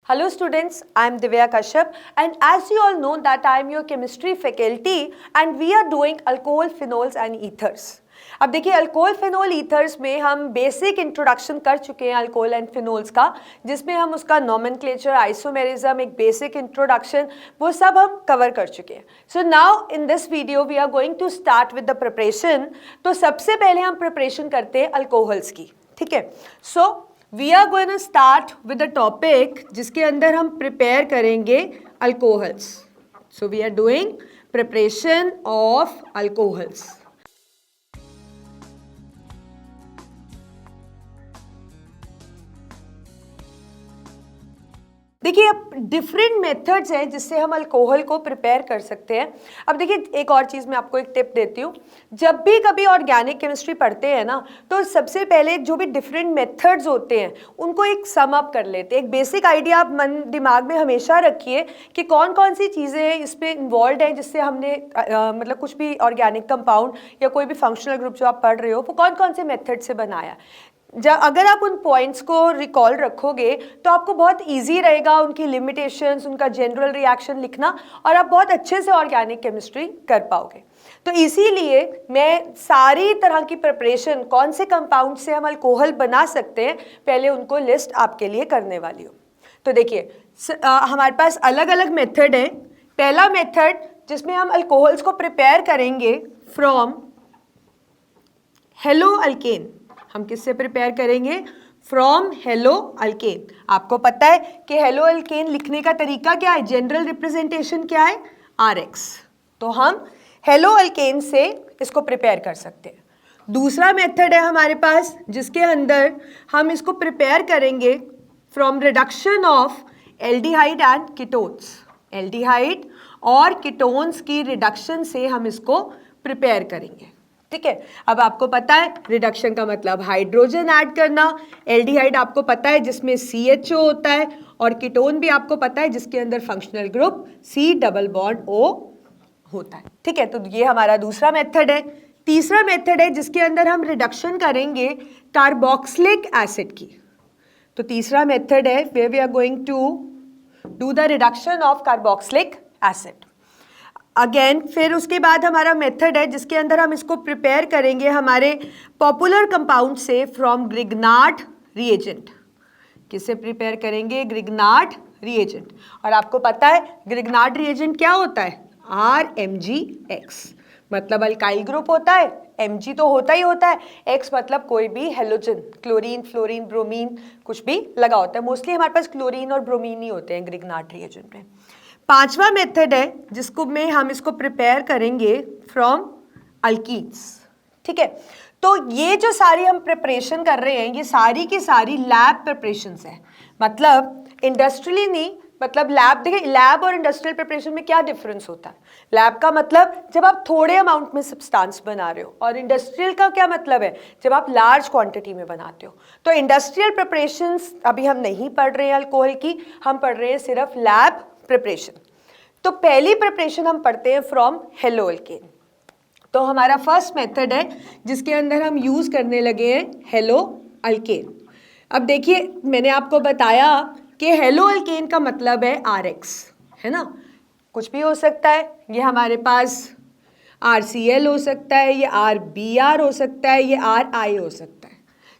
Hello students, I am Divya Kashyap and as you all know that I am your chemistry faculty and we are doing alcohol, phenols and ethers. अब देखिए alcohol phenol ethers में हम basic introduction कर चुके हैं alcohol and phenols का, जिसमें हम उसका नोमेनक्लेचर, आइसोमेरिज्म, एक बेसिक इंट्रोडक्शन, वो सब हम कवर कर चुके हैं. So now in this video we are going to start with the preparation. तो सबसे पहले हम प्रिपरेशन करते हैं अल्कोहल्स की, ठीक है. So we are going to start with the topic जिसके अंदर हम प्रिपेयर करेंगे alcohols. So we are doing preparation of alcohols. देखिए अब डिफरेंट मेथड्स हैं जिससे हम अल्कोहल को प्रिपेयर कर सकते हैं. अब देखिए एक और चीज़ मैं आपको एक टिप देती हूँ. जब भी कभी ऑर्गेनिक केमिस्ट्री पढ़ते हैं ना, तो सबसे पहले जो भी डिफरेंट मेथड्स होते हैं उनको एक सम अप कर लेते हैं. एक बेसिक आइडिया आप मन दिमाग में हमेशा रखिए कि कौन कौन सी चीज़ें हैं इसमें इन्वॉल्व हैं जिससे हमने मतलब कुछ भी ऑर्गेनिक कंपाउंड या कोई भी फंक्शनल ग्रुप जो आप पढ़ रहे हो वो कौन कौन से मेथड से बनाया. अगर आप उन पॉइंट्स को रिकॉल रखोगे तो आपको बहुत इजी रहेगा उनकी लिमिटेशंस, उनका जनरल रिएक्शन लिखना, और आप बहुत अच्छे से ऑर्गेनिक केमिस्ट्री कर पाओगे. तो इसीलिए मैं सारी तरह की प्रिपरेशन, कौन से कंपाउंड से हम अल्कोहल बना सकते हैं, पहले उनको लिस्ट आपके लिए करने वाली हूँ. तो देखिए हमारे पास अलग अलग मेथड हैं. पहला मेथड जिसमें हम अल्कोहल्स को प्रिपेयर करेंगे फ्रॉम हेलो अल्केन. हम किससे प्रिपेयर करेंगे? From hello alkane. आपको पता है कि हेलो अल्केन लिखने का तरीका क्या है? जनरल रिप्रेजेंटेशन क्या है? RX. तो हम हेलो अल्केन से इसको प्रिपेयर कर सकते हैं. दूसरा मेथड है हमारे पास जिसके अंदर हम इसको प्रिपेयर करेंगे from reduction of aldehyde and ketones. Aldehyde और कीटोन्स की रिडक्शन से हम इसको प्रिपेयर करेंगे, ठीक है. अब आपको पता है रिडक्शन का मतलब हाइड्रोजन ऐड करना. एल्डिहाइड आपको पता है जिसमें CHO होता है, और कीटोन भी आपको पता है जिसके अंदर functional group C double bond O होता है, ठीक है. तो ये हमारा दूसरा मेथड है. तीसरा मेथड है जिसके अंदर हम रिडक्शन करेंगे कार्बोक्सिलिक एसिड की. तो तीसरा मेथड है where we are going to do the reduction of carboxylic acid. Again फिर उसके बाद हमारा मेथड है जिसके अंदर हम इसको प्रिपेयर करेंगे हमारे पॉपुलर कंपाउंड से फ्रॉम ग्रिग्नार्ड रिएजेंट. किससे प्रिपेयर करेंगे? Grignard reagent. और आपको पता है ग्रिग्नार्ड रिएजेंट क्या होता है? RMgX. मतलब अल्काइल ग्रुप होता है, Mg तो होता ही होता है, X मतलब कोई भी हेलोजन, क्लोरीन, फ्लोरीन, ब्रोमीन कुछ भी लगा होता है. मोस्टली हमारे पास क्लोरीन और ब्रोमीन ही होते हैं ग्रिग्नार्ड रिएजेंट में. पांचवा मेथड है जिसको में हम इसको प्रिपेयर करेंगे फ्रॉम अल्कीन्स, ठीक है. तो ये जो सारी हम प्रिपरेशन कर रहे हैं ये सारी की सारी लैब प्रिपरेशंस है. मतलब इंडस्ट्रियली नहीं, मतलब लैब. देखिए लैब और इंडस्ट्रियल प्रिपरेशन में क्या डिफरेंस होता है? लैब का मतलब जब आप थोड़े अमाउंट में सब्सटेंस बना रहे हो, और इंडस्ट्रियल का क्या मतलब है? जब आप लार्ज क्वांटिटी में बनाते हो. तो इंडस्ट्रियल प्रिपरेशंस अभी हम नहीं पढ़ रहे हैं अल्कोहल की, हम पढ़ रहे हैं सिर्फ लैब प्रिपरेशन. तो पहली प्रिपरेशन हम पढ़ते हैं फ्रॉम हेलो अल्केन. तो हमारा फर्स्ट मेथड है जिसके अंदर हम यूज करने लगे हैं हेलो अल्केन. अब देखिए मैंने आपको बताया कि हेलो अल्केन का मतलब है RX, है ना. कुछ भी हो सकता है. ये हमारे पास RCl हो सकता है, ये RBr हो सकता है, ये RI हो सकता है,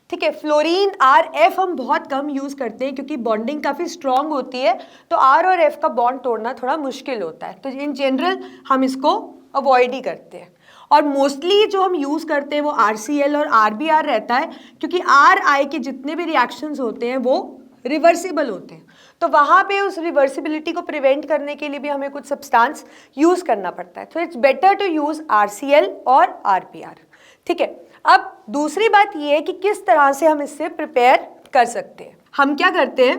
ठीक है. फ्लोरीन RF हम बहुत कम यूज़ करते हैं क्योंकि बॉन्डिंग काफ़ी स्ट्रॉन्ग होती है, तो R और F का बॉन्ड तोड़ना थोड़ा मुश्किल होता है. तो इन जनरल हम इसको अवॉइड ही करते हैं. और मोस्टली जो हम यूज़ करते हैं वो RCl और RBr रहता है, क्योंकि RI के जितने भी रिएक्शंस होते हैं वो रिवर्सिबल होते हैं. तो वहाँ पे उस रिवर्सिबिलिटी को प्रिवेंट करने के लिए भी हमें कुछ सब्सटेंस यूज़ करना पड़ता है. तो it's better to use RCl और RBr, ठीक है. अब दूसरी बात ये है कि किस तरह से हम इससे प्रिपेयर कर सकते हैं. हम क्या करते हैं,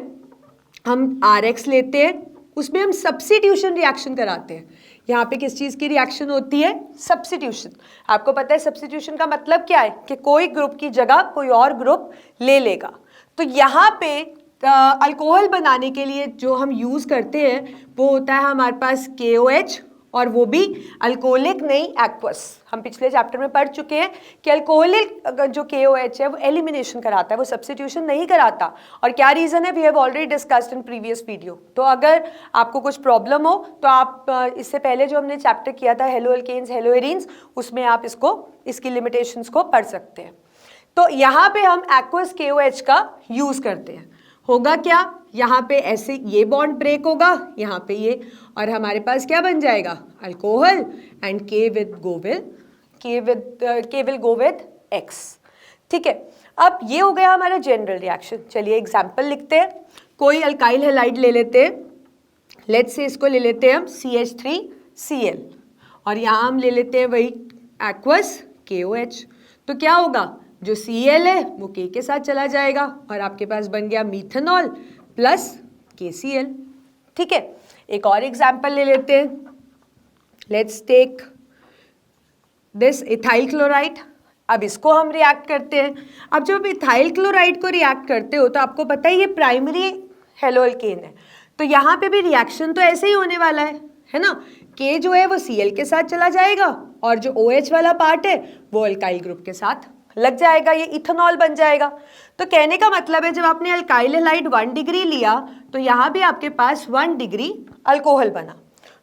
हम RX लेते हैं, उसमें हम सब्स्टिट्यूशन रिएक्शन कराते हैं. यहाँ पे किस चीज़ की रिएक्शन होती है? सब्स्टिट्यूशन. आपको पता है सब्स्टिट्यूशन का मतलब क्या है? कि कोई ग्रुप की जगह कोई और ग्रुप ले लेगा. तो यहाँ पे अल्कोहल बनाने के लिए जो हम यूज़ करते हैं वो होता है हमारे पास KOH और वो भी अल्कोहलिक नहीं एक्वस। हम पिछले चैप्टर में पढ़ चुके हैं कि अल्कोहलिक जो KOH है वो एलिमिनेशन कराता है, वो सब्स्टिट्यूशन नहीं कराता। और क्या रीज़न है, we have already discussed in previous video. तो अगर आपको कुछ प्रॉब्लम हो तो आप इससे पहले जो हमने चैप्टर किया था हेलो अल्केन्स हेलो एरीन्स, उसमें आप इसकी लिमिटेशंस को पढ़ सकते हैं। तो यहाँ पे हम एक्वस KOH का यूज़ करते हैं। होगा क्या, यहाँ पे ऐसे ये बॉन्ड ब्रेक होगा, यहाँ पे ये, और हमारे पास क्या बन जाएगा, alcohol, and K will go with X। ठीक है, अब ये हो गया हमारा जनरल रिएक्शन। चलिए एग्जाम्पल लिखते हैं। कोई अल्काइल हैलाइड ले लेते हैं, लेट्स से इसको ले लेते हैं हम CH3Cl, और यहाँ हम ले लेते हैं वही एक्वस KOH। तो क्या होगा, जो Cl है वो K के साथ चला जाएगा और आपके पास बन गया मीथेनॉल प्लस KCl। ठीक है, एक और एग्जाम्पल ले लेते हैं। Let's take this ethyl chloride. अब इसको हम रिएक्ट करते हैं। अब जब इथाइल क्लोराइड को रिएक्ट करते हो तो आपको पता है ये प्राइमरी हेलो अल्केन है, तो यहाँ पे भी रिएक्शन तो ऐसे ही होने वाला है ना। K जो है वो Cl के साथ चला जाएगा और जो OH वाला पार्ट है वो अल्काइल ग्रुप के साथ लग जाएगा, ये इथेनॉल बन जाएगा। तो कहने का मतलब है जब आपने अल्काइल हैलाइड 1 डिग्री लिया तो यहाँ भी आपके पास 1 डिग्री अल्कोहल बना।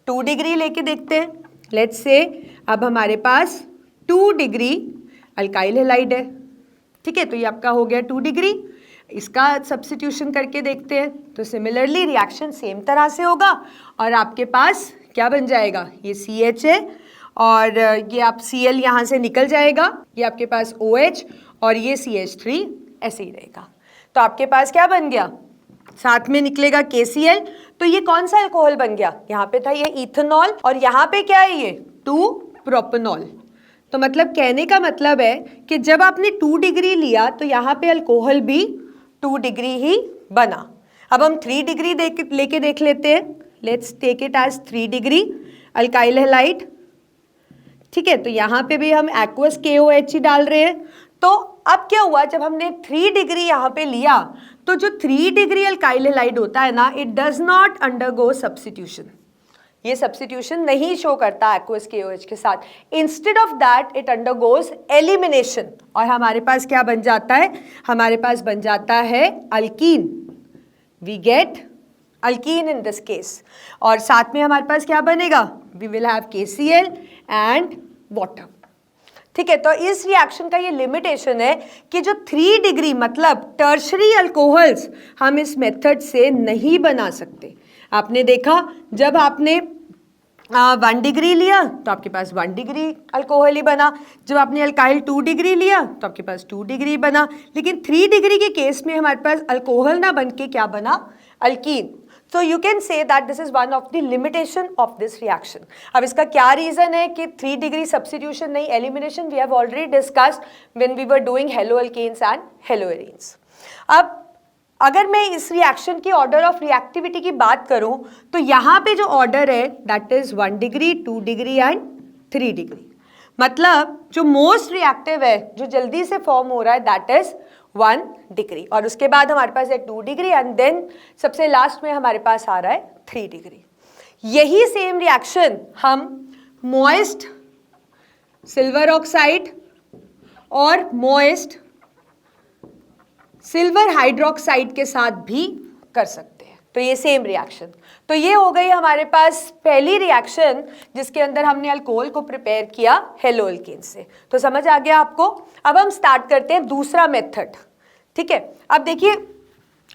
2 डिग्री लेके देखते हैं। लेट्स से अब हमारे पास 2 डिग्री अल्काइल हैलाइड है। ठीक है, तो ये आपका हो गया 2 डिग्री। इसका सब्स्टिट्यूशन करके देखते हैं तो सिमिलरली रिएक्शन सेम तरह से होगा और आपके पास क्या बन जाएगा, ये CH है और ये आप Cl यहाँ से निकल जाएगा, ये आपके पास OH और ये CH3 ऐसे ही रहेगा। तो आपके पास क्या बन गया, साथ में निकलेगा KCl। तो ये कौन सा अल्कोहल बन गया, यहाँ पे था ये इथेनॉल और यहाँ पे क्या है ये 2 प्रोपेनॉल। तो मतलब कहने का मतलब है कि जब आपने 2 डिग्री लिया तो यहाँ पे अल्कोहल भी 2 डिग्री ही बना। अब हम 3 डिग्री लेके देख लेते हैं। Let's take it as 3 degree alkyl halide. ठीक है, तो यहाँ पे भी हम एक्वस KOH ही डाल रहे हैं। तो अब क्या हुआ, जब हमने 3 डिग्री यहाँ पे लिया तो जो 3 डिग्री अल्काइल हैलाइड होता है ना, it does not undergo substitution. ये सब्स्टिट्यूशन नहीं शो करता एक्वस KOH के साथ। Instead of that it undergoes elimination और हमारे पास क्या बन जाता है, हमारे पास बन जाता है alkene. We get alkene in this case. और साथ में हमारे पास क्या बनेगा, we will have KCl and water. ठीक है, तो इस रिएक्शन का ये लिमिटेशन है कि जो 3 डिग्री मतलब टर्शरी अल्कोहल्स हम इस मेथड से नहीं बना सकते। आपने देखा जब आपने 1 डिग्री लिया तो आपके पास 1 डिग्री अल्कोहल ही बना, जब आपने अल्काइल 2 डिग्री लिया तो आपके पास 2 डिग्री बना, लेकिन 3 डिग्री के केस में हमारे पास अल्कोहल ना बन के क्या बना, alkyne. So you can say that this is one of the limitation of this reaction. अब इसका क्या रीजन है कि 3 डिग्री सब्स्टिट्यूशन नहीं elimination, we have already discussed when we were doing halo alkanes and halo arenes. अब अगर मैं इस रिएक्शन की ऑर्डर ऑफ रिएक्टिविटी की बात करूं तो यहाँ पे जो ऑर्डर है that is 1 degree 2 degree and 3 degree. मतलब जो मोस्ट रिएक्टिव है, जो जल्दी से फॉर्म हो रहा है दैट इज 1 डिग्री और उसके बाद हमारे पास है 2 डिग्री एंड देन सबसे लास्ट में हमारे पास आ रहा है 3 डिग्री। यही सेम रिएक्शन हम मॉइस्ट सिल्वर ऑक्साइड और मॉइस्ट सिल्वर हाइड्रोक्साइड के साथ भी कर सकते हैं। तो ये सेम रिएक्शन। तो ये हो गई हमारे पास पहली रिएक्शन जिसके अंदर हमने अल्कोहल को प्रिपेयर किया हेलो अल्केन से। तो समझ आ गया आपको। अब हम स्टार्ट करते हैं दूसरा मेथड। ठीक है, अब देखिए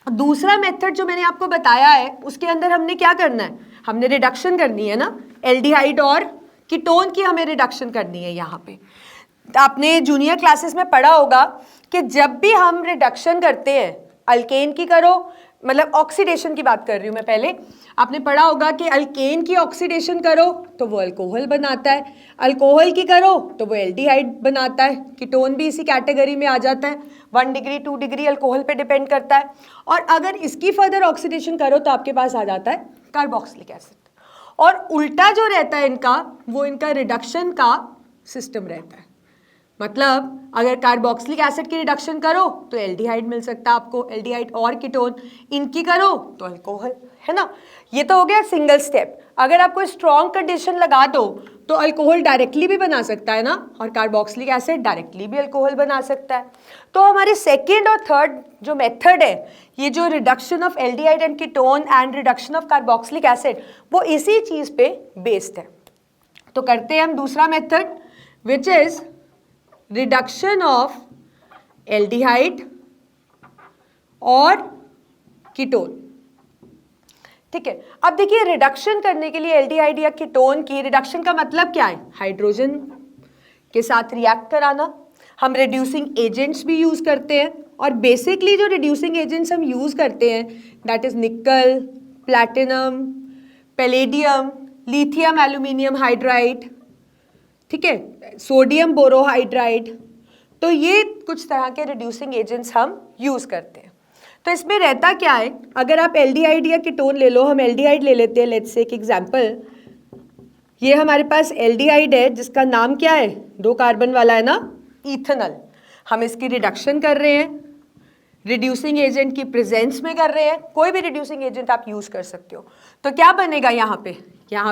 दूसरा मेथड जो मैंने आपको बताया है उसके अंदर हमने क्या करना है, हमने रिडक्शन करनी है ना, एल्डिहाइड और कीटोन की हमें रिडक्शन करनी है। यहाँ पे आपने जूनियर क्लासेस में पढ़ा होगा कि जब भी हम रिडक्शन करते हैं अल्केन की करो, मतलब ऑक्सीडेशन की बात कर रही हूँ मैं, पहले आपने पढ़ा होगा कि अल्केन की ऑक्सीडेशन करो तो वो अल्कोहल बनाता है, अल्कोहल की करो तो वो एल्डिहाइड बनाता है, कीटोन भी इसी कैटेगरी में आ जाता है। 1 डिग्री 2 डिग्री अल्कोहल पे डिपेंड करता है। और अगर इसकी फर्दर ऑक्सीडेशन करो तो आपके पास आ जाता है कार्बोक्सिलिक एसिड। और उल्टा जो रहता है इनका, वो इनका रिडक्शन का सिस्टम रहता है। मतलब अगर कार्बोक्सिलिक एसिड की रिडक्शन करो तो एल्डिहाइड मिल सकता है आपको, एल्डिहाइड और कीटोन, इनकी करो तो अल्कोहल, है ना। ये तो हो गया सिंगल स्टेप। अगर आप कोई स्ट्रॉन्ग कंडीशन लगा दो तो अल्कोहल डायरेक्टली भी बना सकता है ना, और कार्बोक्सिलिक एसिड डायरेक्टली भी अल्कोहल बना सकता है। तो हमारे सेकेंड और थर्ड जो मेथड है, ये जो reduction of aldehyde and ketone and reduction of carboxylic acid, वो इसी चीज पे बेस्ड है। तो करते हैं हम दूसरा method, which is reduction of aldehyde और कीटोन। ठीक है, अब देखिए रिडक्शन करने के लिए एल्डिहाइड या कीटोन की रिडक्शन का मतलब क्या है? हाइड्रोजन के साथ रिएक्ट कराना। हम रिड्यूसिंग एजेंट्स भी यूज करते हैं, और बेसिकली जो रिड्यूसिंग एजेंट्स हम यूज करते हैं दैट इज निकल, platinum, palladium, lithium aluminium hydride, ठीक है, सोडियम बोरोहाइड्राइड। तो ये कुछ तरह के रिड्यूसिंग एजेंट्स हम यूज करते हैं। तो इसमें रहता क्या है, अगर आप एल्डिहाइड या कीटोन ले लो, हम एल्डिहाइड ले लेते हैं, लेट्स से एक एग्जांपल। ये हमारे पास एल्डिहाइड है जिसका नाम क्या है, 2 कार्बन वाला है ना, इथेनॉल। हम इसकी रिडक्शन कर रहे हैं, रिड्यूसिंग एजेंट की प्रेजेंस में कर रहे हैं। कोई भी रिड्यूसिंग एजेंट आप यूज कर सकते हो। तो क्या बनेगा यहाँ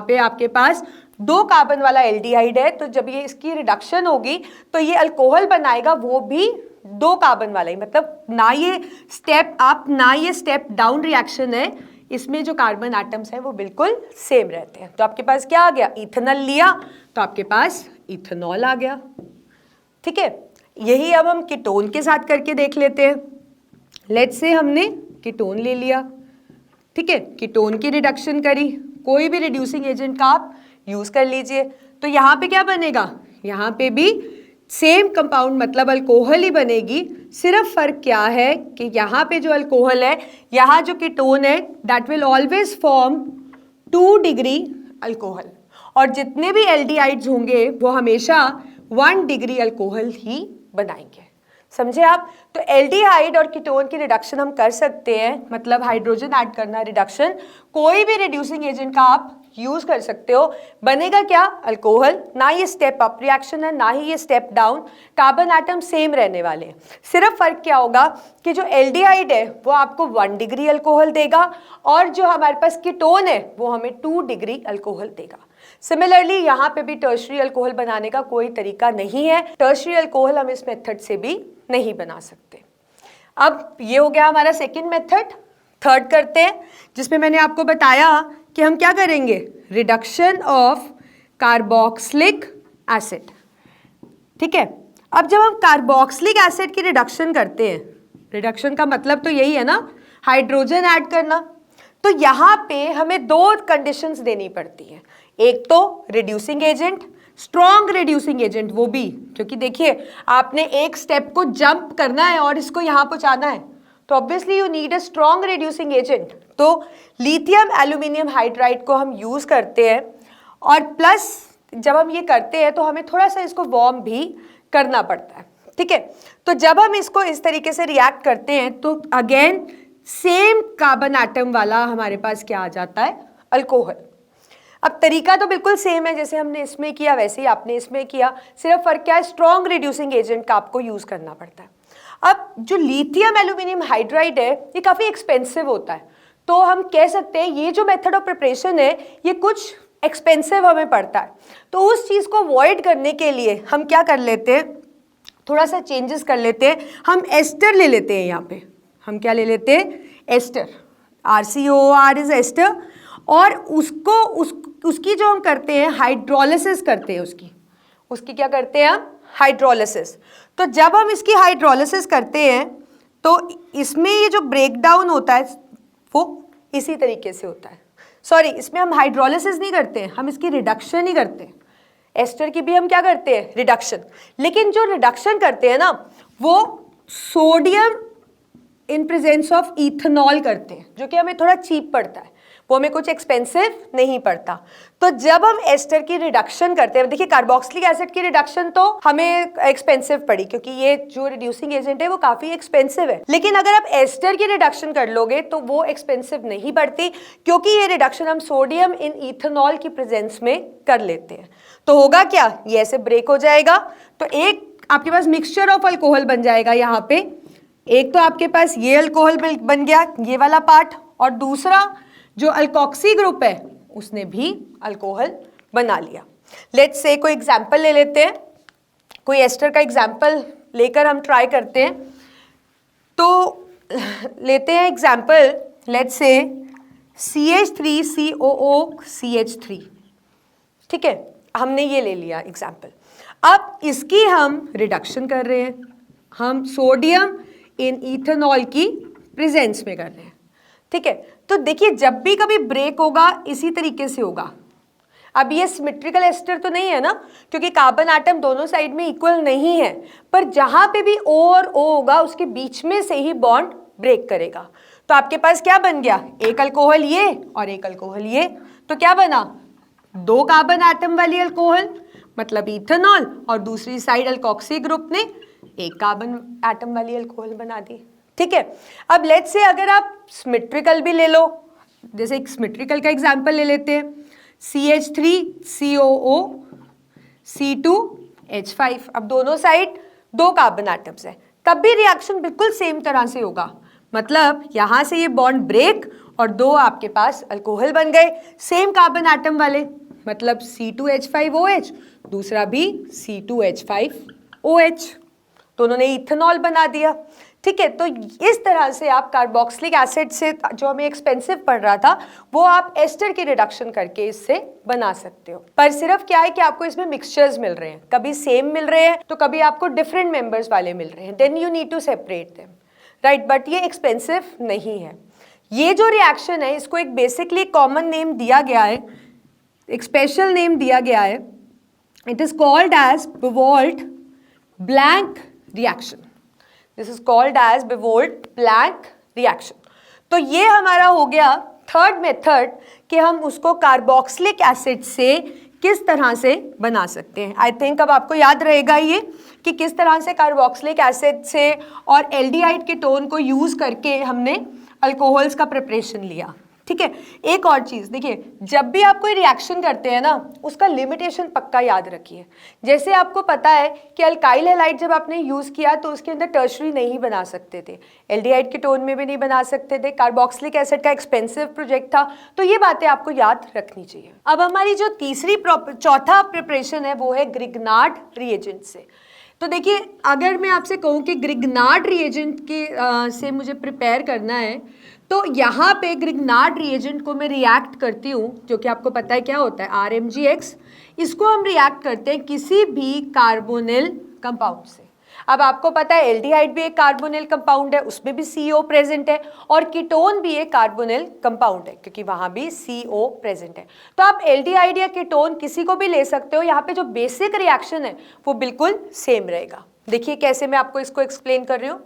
पे आपके पास 2 कार्बन वाला एल्डिहाइड है, तो जब ये इसकी रिडक्शन होगी तो ये अल्कोहल बनाएगा, वो भी 2 कार्बन वाला ही। मतलब ना ये स्टेप अप ना ये स्टेप डाउन रिएक्शन है, इसमें जो कार्बन एटम्स हैं वो बिल्कुल सेम रहते हैं। तो आपके पास क्या आ गया, इथेनॉल लिया तो आपके पास इथेनॉल आ गया। ठीक है, यही अब हम कीटोन के साथ करके देख लेते हैं। लेट्स से हमने कीटोन ले लिया, ठीक है, कीटोन की रिडक्शन करी, कोई भी रिड्यूसिंग एजेंट का आप यूज कर लीजिए। तो यहाँ पे क्या बनेगा, यहाँ पे भी सेम कंपाउंड मतलब अल्कोहल ही बनेगी। सिर्फ फर्क क्या है कि यहाँ पे जो अल्कोहल है, यहाँ जो कीटोन है that will always form 2 degree alcohol, और जितने भी एल्डिहाइड्स होंगे वो हमेशा 1 डिग्री अल्कोहल ही बनाएंगे। समझे आप? तो एल्डिहाइड और कीटोन की रिडक्शन हम कर सकते हैं, मतलब हाइड्रोजन ऐड करना रिडक्शन, कोई भी रिड्यूसिंग एजेंट का आप यूज कर सकते हो। बनेगा क्या, अल्कोहल। ना ये स्टेप अप रिएक्शन है ना ही ये step down, carbon atom same रहने वाले हैं। सिर्फ फर्क क्या होगा कि जो एल्डिहाइड है वो आपको 1 डिग्री अल्कोहल देगा, और जो हमारे पास कीटोन है वो हमें 2 डिग्री अल्कोहल देगा। सिमिलरली यहाँ पे भी टर्शरी अल्कोहल बनाने का कोई तरीका नहीं है, टर्शरी अल्कोहल हम इस मेथड से भी नहीं बना सकते। अब ये हो गया हमारा सेकेंड मेथड। थर्ड करते हैं, जिसमें मैंने आपको बताया कि हम क्या करेंगे, रिडक्शन ऑफ कार्बोक्सिलिक एसिड। ठीक है, अब जब हम कार्बोक्सिलिक एसिड की रिडक्शन करते हैं, रिडक्शन का मतलब तो यही है ना, हाइड्रोजन ऐड करना। तो यहाँ पे हमें 2 कंडीशंस देनी पड़ती है। एक तो reducing agent, strong reducing agent, वो भी क्योंकि देखिए आपने एक स्टेप को जंप करना है और इसको यहाँ पहुँचाना है, तो obviously you need a strong reducing agent. तो लिथियम एल्यूमिनियम हाइड्राइड को हम यूज करते हैं, और प्लस जब हम ये करते हैं तो हमें थोड़ा सा इसको वार्म भी करना पड़ता है। ठीक है, तो जब हम इसको इस तरीके से रिएक्ट करते हैं तो अगेन सेम कार्बन एटम वाला हमारे पास क्या आ जाता है, अल्कोहल। अब तरीका तो बिल्कुल सेम है, जैसे हमने इसमें किया वैसे ही आपने इसमें किया, सिर्फ फर्क क्या है, स्ट्रॉन्ग रिड्यूसिंग एजेंट का आपको यूज करना पड़ता है। अब जो लिथियम एल्यूमिनियम हाइड्राइड है ये काफ़ी एक्सपेंसिव होता है, तो हम कह सकते हैं ये जो मेथड ऑफ प्रिपरेशन है ये कुछ एक्सपेंसिव हमें पड़ता है। तो उस चीज़ को अवॉइड करने के लिए हम क्या कर लेते हैं, थोड़ा सा चेंजेस कर लेते हैं। हम एस्टर ले लेते हैं, यहाँ पे हम क्या ले लेते हैं, एस्टर, RCOR इज एस्टर, और उसकी जो हम करते हैं हाइड्रोलिसिस करते हैं, उसकी क्या करते हैं हम, हाइड्रोलिसिस। तो जब हम इसकी हाइड्रोलिसिस करते हैं तो इसमें ये जो ब्रेक डाउन होता है वो इसी तरीके से होता है। सॉरी, इसमें हम हाइड्रोलिसिस नहीं करते हैं, हम इसकी रिडक्शन ही करते हैं। एस्टर की भी हम क्या करते हैं, रिडक्शन। लेकिन जो रिडक्शन करते हैं ना वो sodium in presence of ethanol करते हैं, जो कि हमें थोड़ा चीप पड़ता है, वो हमें कुछ एक्सपेंसिव नहीं पड़ता। तो जब हम एस्टर की रिडक्शन करते हैं, देखिए कार्बोक्सिलिक एसिड की रिडक्शन तो हमें एक्सपेंसिव पड़ी क्योंकि ये जो रिड्यूसिंग एजेंट है वो काफी एक्सपेंसिव है, लेकिन अगर आप एस्टर की रिडक्शन कर लोगे तो वो एक्सपेंसिव नहीं पड़ती, क्योंकि ये रिडक्शन हम सोडियम इन इथेनॉल की प्रेजेंस में कर लेते हैं। तो होगा क्या, ये ऐसे ब्रेक हो जाएगा, तो एक आपके पास मिक्सचर ऑफ अल्कोहल बन जाएगा यहाँ पे। एक तो आपके पास ये अल्कोहल बन गया, ये वाला पार्ट, और दूसरा जो अल्कोक्सी ग्रुप है उसने भी अल्कोहल बना लिया। लेट्स से कोई एग्जाम्पल ले लेते हैं, कोई एस्टर का एग्जाम्पल लेकर हम ट्राई करते हैं। तो लेते हैं एग्जाम्पल, लेट्स से CH3COO ठीक है, हमने ये ले लिया एग्जाम्पल। अब इसकी हम रिडक्शन कर रहे हैं, हम सोडियम इन इथेनॉल की प्रेजेंस में कर रहे हैं। ठीक है, तो देखिए जब भी कभी ब्रेक होगा इसी तरीके से होगा। अब ये सिमेट्रिकल एस्टर तो नहीं है ना, क्योंकि कार्बन एटम दोनों साइड में इक्वल नहीं है, पर जहां पे भी O और O होगा उसके बीच में से ही बॉन्ड ब्रेक करेगा। तो आपके पास क्या बन गया, एक अल्कोहल ये और एक अल्कोहल ये, तो क्या बना, दो कार्बन एटम वाली अल्कोहल मतलब इथेनॉल, और दूसरी साइड अल्कोक्सी ग्रुप ने एक कार्बन एटम वाली अल्कोहल बना दी। ठीक है, अब लेट्स से अगर आप सिमेट्रिकल भी ले लो, जैसे एक सिमेट्रिकल का एग्जांपल ले लेते हैं, CH3COO C2H5। अब दोनों साइड दो कार्बन एटम्स है, तब भी रिएक्शन बिल्कुल सेम तरह से होगा, मतलब यहां से ये बॉन्ड ब्रेक और दो आपके पास अल्कोहल बन गए सेम कार्बन एटम वाले, मतलब C2H5OH, दूसरा भी C2H5OH, दोनों ने इथेनॉल बना दिया। ठीक है, तो इस तरह से आप कार्बोक्सिलिक एसिड से जो हमें एक्सपेंसिव पड़ रहा था वो आप एस्टर की रिडक्शन करके इससे बना सकते हो। पर सिर्फ क्या है कि आपको इसमें मिक्सचर्स मिल रहे हैं, कभी सेम मिल रहे हैं तो कभी आपको डिफरेंट मेंबर्स वाले मिल रहे हैं, then you need to separate them, right. But ये एक्सपेंसिव नहीं है। ये जो रिएक्शन है इसको एक बेसिकली कॉमन नेम दिया गया है, एक स्पेशल नेम दिया गया है, it is called as Biwott-Blank reaction. This is called as Biwott-Blank reaction. तो ये हमारा हो गया थर्ड मेथड कि हम उसको कार्बोक्सिलिक एसिड से किस तरह से बना सकते हैं। आई थिंक अब आपको याद रहेगा ये कि किस तरह से कार्बोक्सिलिक एसिड से और एल्डिहाइड कीटोन को यूज करके हमने अल्कोहल्स का प्रिपरेशन लिया। ठीक है, एक और चीज़ देखिए, जब भी आप कोई रिएक्शन करते हैं ना उसका लिमिटेशन पक्का याद रखिए। जैसे आपको पता है कि अल्काइल हैलाइड जब आपने यूज़ किया तो उसके अंदर टर्शरी नहीं बना सकते थे, एल्डिहाइड कीटोन में भी नहीं बना सकते थे, कार्बोक्सिलिक एसिड का एक्सपेंसिव प्रोजेक्ट था, तो ये बातें आपको याद रखनी चाहिए। अब हमारी जो चौथा प्रिपरेशन है वो है ग्रिग्नार्ड रिएजेंट से। तो देखिए अगर मैं आपसे कहूँ कि ग्रिग्नार्ड रिएजेंट के से मुझे प्रिपेयर करना है तो यहाँ पे ग्रिग्नार्ड रिएजेंट को मैं रिएक्ट करती हूँ, जो कि आपको पता है क्या होता है, RMgX। इसको हम रिएक्ट करते हैं किसी भी कार्बोनिल कंपाउंड से। अब आपको पता है एल्डिहाइड भी एक कार्बोनिल कंपाउंड है, उसमें भी CO प्रेजेंट है, और कीटोन भी एक कार्बोनिल कंपाउंड है क्योंकि वहाँ भी CO प्रेजेंट है। तो आप एल्डिहाइड या कीटोन किसी को भी ले सकते हो, यहाँ पे जो बेसिक रिएक्शन है वो बिल्कुल सेम रहेगा। देखिए कैसे मैं आपको इसको एक्सप्लेन कर रही हूँ।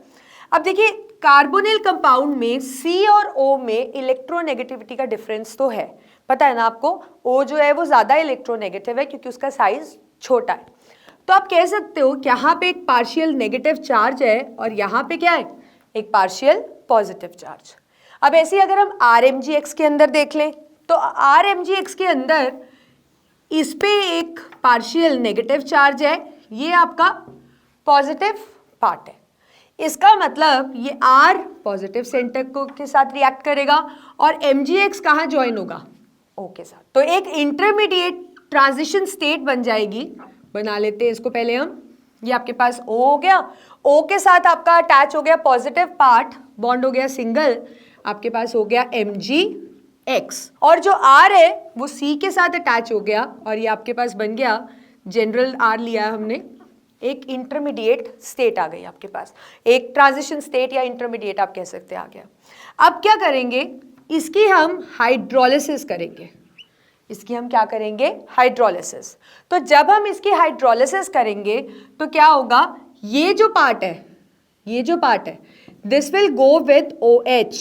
अब देखिए कार्बोनिल कंपाउंड में C और O में इलेक्ट्रोनेगेटिविटी का डिफरेंस तो है, पता है ना आपको, O जो है वो ज़्यादा इलेक्ट्रोनेगेटिव है क्योंकि उसका साइज छोटा है। तो आप कह सकते हो कि यहाँ पे एक पार्शियल नेगेटिव चार्ज है और यहाँ पे क्या है, एक पार्शियल पॉजिटिव चार्ज। अब ऐसे ही अगर हम RMgX के अंदर देख लें तो RMgX के अंदर इस पे एक पार्शियल नेगेटिव चार्ज है, ये आपका पॉजिटिव पार्ट है। इसका मतलब ये R पॉजिटिव सेंटर को के साथ रिएक्ट करेगा और MgX कहाँ ज्वाइन होगा, O के साथ। तो एक इंटरमीडिएट ट्रांजिशन स्टेट बन जाएगी। बना लेते हैं इसको पहले हम, ये आपके पास O हो गया, O के साथ आपका अटैच हो गया पॉजिटिव पार्ट, बॉन्ड हो गया सिंगल, आपके पास हो गया MgX, और जो R है वो C के साथ अटैच हो गया और ये आपके पास बन गया, जनरल R लिया हमने, एक इंटरमीडिएट स्टेट आ गई आपके पास, एक ट्रांजिशन स्टेट या इंटरमीडिएट आप कह सकते हैं आ गया। अब क्या करेंगे, इसकी हम हाइड्रोलिसिस करेंगे। इसकी हम क्या करेंगे, हाइड्रोलिसिस। तो जब हम इसकी हाइड्रोलिसिस करेंगे तो क्या होगा, ये जो पार्ट है, ये जो पार्ट है, this will go with OH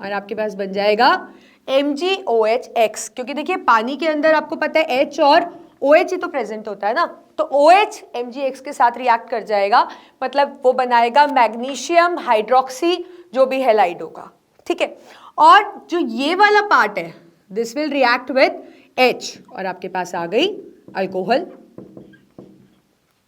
और आपके पास बन जाएगा MgOHX, क्योंकि देखिए पानी के अंदर आपको पता है H और OH ही तो प्रेजेंट होता है ना, तो OH MgX के साथ रिएक्ट कर जाएगा, मतलब वो बनाएगा मैग्नीशियम हाइड्रोक्सी जो भी हैलाइड होगा। ठीक है, और जो ये वाला पार्ट है this will react with H और आपके पास आ गई अल्कोहल।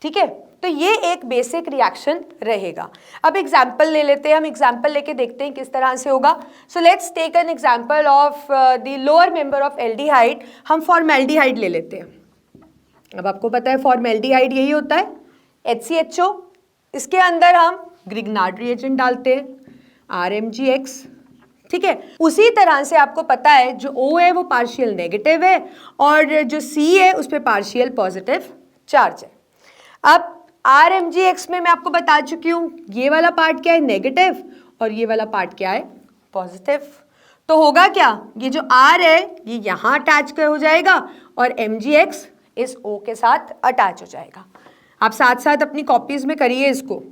ठीक है, तो ये एक बेसिक रिएक्शन रहेगा। अब एग्जाम्पल ले लेते हैं, हम एग्जाम्पल लेके देखते हैं किस तरह से होगा। So let's take an example of the lower member of aldehyde. हम फॉर्मेल्डिहाइड ले लेते हैं। अब आपको पता है फॉर्मेल्डिहाइड यही होता है HCHO। इसके अंदर हम ग्रिग्नार्ड रिएजेंट डालते हैं RMgX, ठीक है। उसी तरह से आपको पता है जो O है वो पार्शियल नेगेटिव है और जो C है उस पर पार्शियल पॉजिटिव चार्ज है। अब RMgX में मैं आपको बता चुकी हूँ ये वाला पार्ट क्या है नेगेटिव और ये वाला पार्ट क्या है पॉजिटिव। तो होगा क्या, ये जो R है ये यहाँ अटैच हो जाएगा और MgX इस O के साथ अटैच हो जाएगा। आप साथ साथ अपनी कॉपीज में करिए इसको,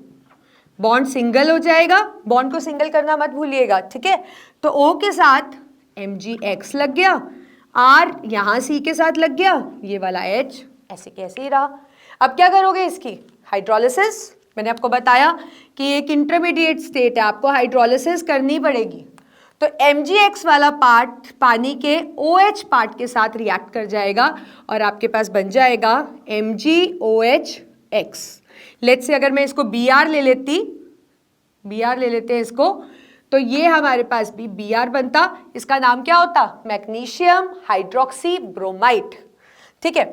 बॉन्ड सिंगल हो जाएगा, बॉन्ड को सिंगल करना मत भूलिएगा, ठीक है। तो O के साथ MgX लग गया, R यहाँ C के साथ लग गया, ये वाला H ऐसे कैसे ही रहा। अब क्या करोगे इसकी हाइड्रोलिसिस। मैंने आपको बताया कि एक इंटरमीडिएट स्टेट है, आपको हाइड्रोलिसिस करनी पड़ेगी। तो MgX वाला पार्ट पानी के OH पार्ट के साथ रिएक्ट कर जाएगा और आपके पास बन जाएगा MgOHX। लेट्स से अगर मैं इसको Br ले लेती, Br ले लेते हैं इसको, तो ये हमारे पास भी Br बनता। इसका नाम क्या होता मैग्नीशियम हाइड्रोक्सी ब्रोमाइड, ठीक है।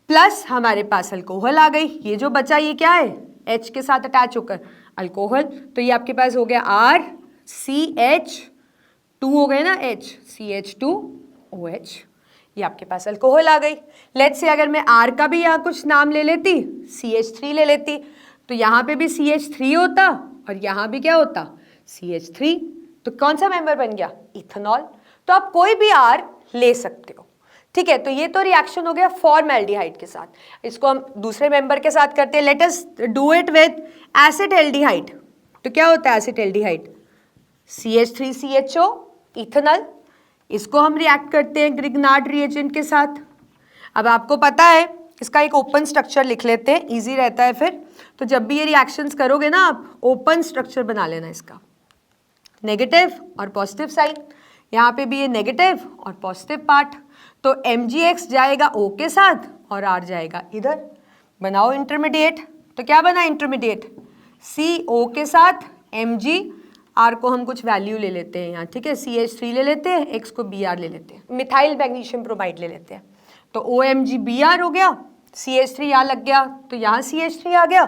प्लस हमारे पास अल्कोहल आ गई, ये जो बचा ये क्या है H के साथ अटैच होकर अल्कोहल। तो ये आपके पास हो गया RCH2 हो गए ना H, CH2OH, ये आपके पास अल्कोहल आ गई। लेट्स से अगर मैं R का भी यहाँ कुछ नाम ले लेती, CH3 ले लेती, तो यहाँ पे भी CH3 होता और यहाँ भी क्या होता CH3। तो कौन सा मेंबर बन गया इथेनॉल। तो आप कोई भी R ले सकते हो, ठीक है। तो ये तो रिएक्शन हो गया फॉर्मेल्डिहाइड के साथ। इसको हम दूसरे मेंबर के साथ करते हैं। Let us do it with acetaldehyde. तो क्या होता है एसिटेल्डिहाइड CH3CHO इथेनॉल। इसको हम रिएक्ट करते हैं ग्रिग्नार्ड रिएजेंट के साथ। अब आपको पता है इसका एक ओपन स्ट्रक्चर लिख लेते हैं, इजी रहता है फिर। तो जब भी ये रिएक्शंस करोगे ना आप ओपन स्ट्रक्चर बना लेना इसका, नेगेटिव और पॉजिटिव साइन। यहाँ पे भी ये नेगेटिव और पॉजिटिव पार्ट। तो MgX जाएगा O के साथ और R जाएगा इधर। बनाओ इंटरमीडिएट। तो क्या बना इंटरमीडिएट CO के साथ Mg, R को हम कुछ वैल्यू ले लेते हैं यहाँ, ठीक है। CH3 ले लेते हैं, X को Br ले लेते हैं, मिथाइल मैग्नीशियम ब्रोमाइड ले लेते हैं। तो OMgBr हो गया, CH3 यहाँ लग गया तो यहाँ CH3 आ गया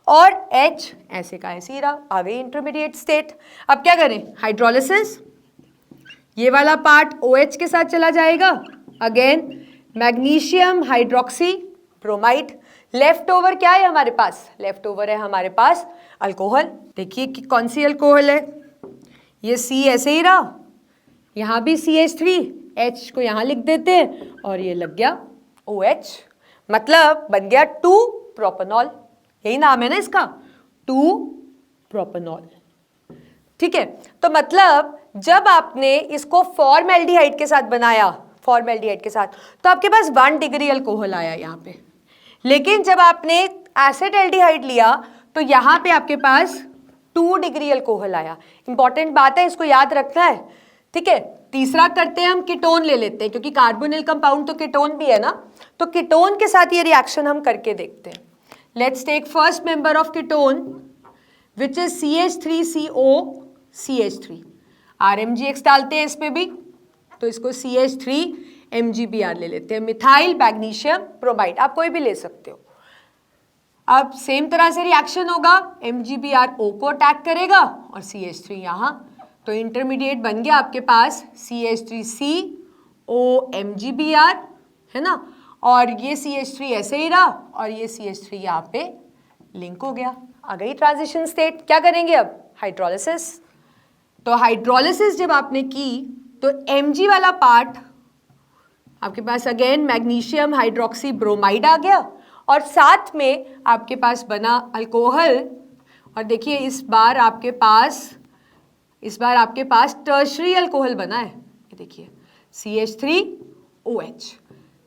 और H ऐसे का ऐसे ही रहा, आ गई इंटरमीडिएट स्टेट। अब क्या करें हाइड्रोलिसिस। ये वाला पार्ट OH के साथ चला जाएगा, again magnesium hydroxy bromide. Left over क्या है हमारे पास, लेफ्ट ओवर है हमारे पास अल्कोहल। देखिए कि कौन सी अल्कोहल है, ये C ऐसे ही रहा, यहाँ भी CH3, H को यहाँ लिख देते हैं और ये लग गया OH, मतलब बन गया 2 प्रोपेनॉल। यही नाम है ना इसका 2 प्रोपेनॉल, ठीक है। तो मतलब जब आपने इसको फॉर्मेल्डिहाइड के साथ बनाया, फॉर्मेल्डिहाइड के साथ, तो आपके पास 1 डिग्री अल्कोहल आया यहाँ पे। लेकिन जब आपने एसिटेल्डिहाइड लिया तो यहाँ पे आपके पास 2 डिग्री अल्कोहल आया। इंपॉर्टेंट बात है, इसको याद रखना है, ठीक है। तीसरा करते हैं हम कीटोन ले लेते हैं, क्योंकि कार्बोनिल कंपाउंड तो कीटोन भी है ना। तो कीटोन के साथ ये रिएक्शन हम करके देखते हैं। Let's take first member of ketone which is CH3CO CH3। RMgX डालते हैं इस पे भी, तो इसको CH3MgBr ले लेते हैं, मिथाइल मैग्नीशियम ब्रोमाइड। आप कोई भी ले सकते हो। अब सेम तरह से रिएक्शन होगा, MgBr O को अटैक करेगा और CH3 यहाँ। तो इंटरमीडिएट बन गया आपके पास CH3COMgBr, है ना। और ये CH3 ऐसे ही रहा और ये CH3 यहाँ पे लिंक हो गया, आ गई ट्रांजिशन स्टेट। क्या करेंगे अब हाइड्रोलिसिस। तो हाइड्रोलिसिस जब आपने की तो Mg वाला पार्ट आपके पास अगेन मैग्नीशियम हाइड्रोक्सी ब्रोमाइड आ गया और साथ में आपके पास बना अल्कोहल। और देखिए इस बार आपके पास टर्शरी अल्कोहल बना है, ये देखिए CH3OH,